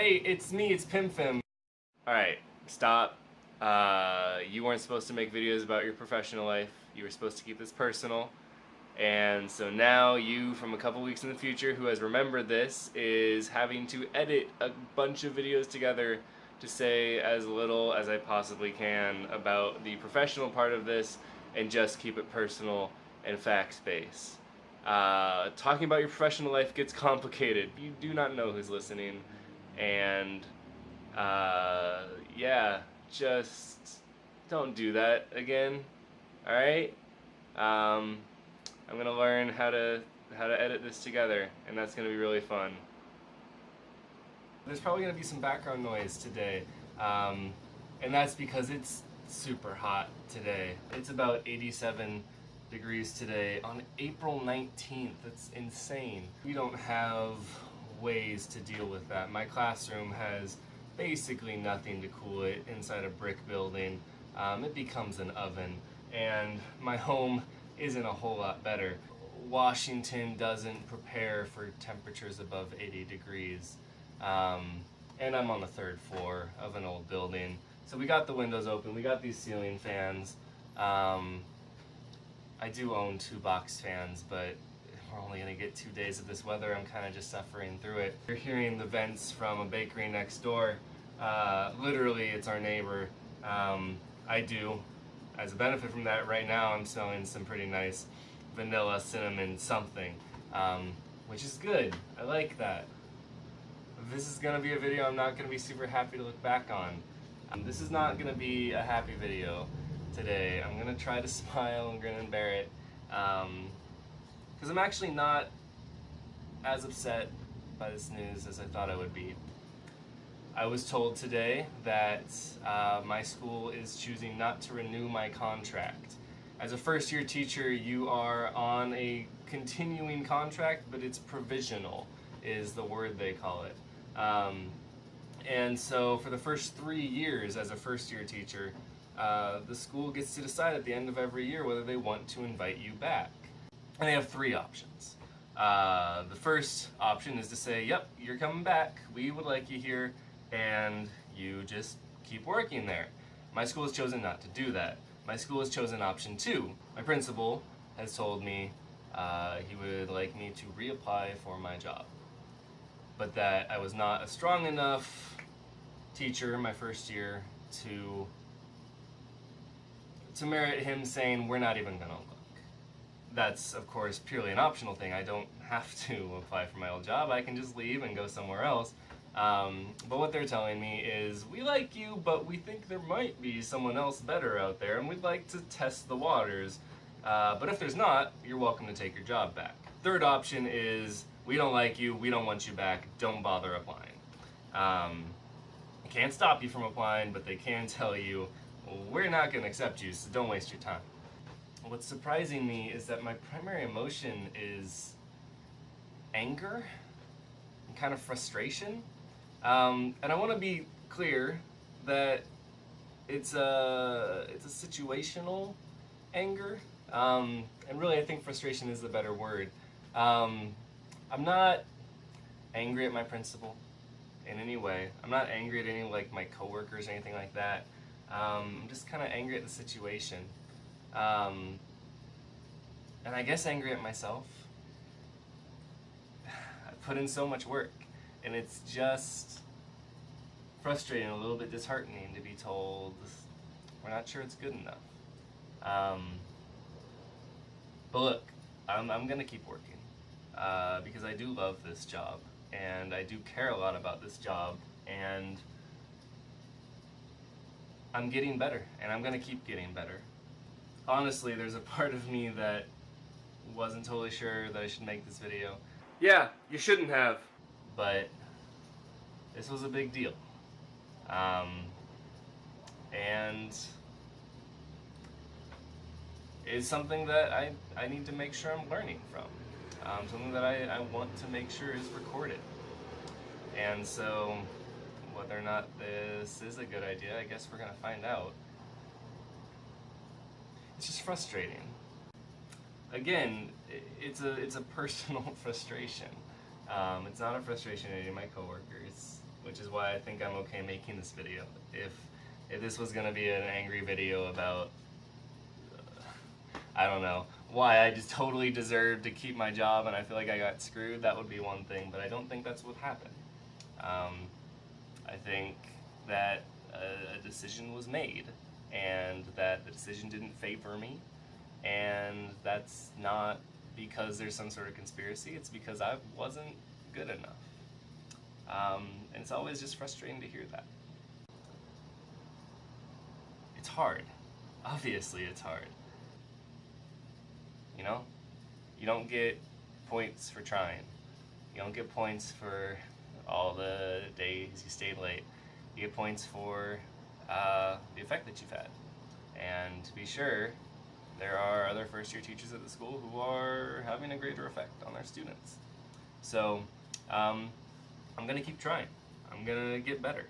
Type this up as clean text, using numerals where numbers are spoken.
Hey, it's me, it's PMFM. Alright, stop. You weren't supposed to make videos about your professional life. You were supposed to keep this personal. And so now you, from a couple weeks in the future, who has remembered this, is having to edit a bunch of videos together to say as little as I possibly can about the professional part of this and just keep it personal and facts-based. Talking about your professional life gets complicated. You do not know who's listening. And yeah, just don't do that again. Alright? I'm gonna learn how to edit this together, and that's gonna be really fun. There's probably gonna be some background noise today, and that's because it's super hot today. It's about 87 degrees today on April 19th. That's insane. We don't have ways to deal with that. My classroom has basically nothing to cool it inside a brick building. It becomes an oven, and my home isn't a whole lot better. Washington doesn't prepare for temperatures above 80 degrees. And I'm on the 3rd floor of an old building. So we got the windows open, we got these ceiling fans. I do own 2 box fans, but we're only gonna get 2 days of this weather. I'm kind of just suffering through it. You're hearing the vents from a bakery next door. Literally, it's our neighbor. I do, as a benefit from that, right now I'm selling some pretty nice vanilla cinnamon something, which is good. I like that. This is gonna be a video I'm not gonna be super happy to look back on. This is not gonna be a happy video today. I'm gonna try to smile and grin and bear it, because I'm actually not as upset by this news as I thought I would be. I was told today that my school is choosing not to renew my contract. As a first-year teacher, you are on a continuing contract, but it's provisional, is the word they call it. And so for the first 3 years as a first-year teacher, the school gets to decide at the end of every year whether they want to invite you back. And they have 3 options. The first option is to say, yep, you're coming back, we would like you here, and you just keep working there. My school has chosen not to do that. My school has chosen option 2. My principal has told me he would like me to reapply for my job, but that I was not a strong enough teacher in my first year to merit him saying we're not even gonna look. That's, of course, purely an optional thing. I don't have to apply for my old job. I can just leave and go somewhere else. But what they're telling me is, we like you, but we think there might be someone else better out there, and we'd like to test the waters. But if there's not, you're welcome to take your job back. Third option is, we don't like you, we don't want you back, don't bother applying. They can't stop you from applying, but they can tell you, we're not going to accept you, so don't waste your time. What's surprising me is that my primary emotion is anger and kind of frustration. And I want to be clear that it's a situational anger, and really I think frustration is the better word. I'm not angry at my principal in any way. I'm not angry at any my coworkers or anything like that. I'm just kind of angry at the situation, and I guess angry at myself. I put in so much work, and it's just frustrating, a little bit disheartening to be told we're not sure it's good enough. But look, I'm gonna keep working, because I do love this job, and I do care a lot about this job, and I'm getting better, and I'm gonna keep getting better. Honestly, there's a part of me that wasn't totally sure that I should make this video. Yeah, you shouldn't have. But this was a big deal. And it's something that I need to make sure I'm learning from. Something that I want to make sure is recorded. And so, whether or not this is a good idea, I guess we're gonna find out. It's just frustrating. Again, it's a personal frustration. It's not a frustration at any of my coworkers. which is why I think I'm okay making this video. If this was gonna be an angry video about, I don't know, why I just totally deserved to keep my job and I feel like I got screwed, that would be one thing, but I don't think that's what happened. I think that a decision was made, and that the decision didn't favor me, and that's not because there's some sort of conspiracy, it's because I wasn't good enough. And it's always just frustrating to hear that. It's hard. Obviously it's hard. You know? You don't get points for trying. You don't get points for all the days you stayed late. You get points for the effect that you've had. And to be sure, there are other first-year teachers at the school who are having a greater effect on their students. So, I'm gonna keep trying. I'm gonna get better.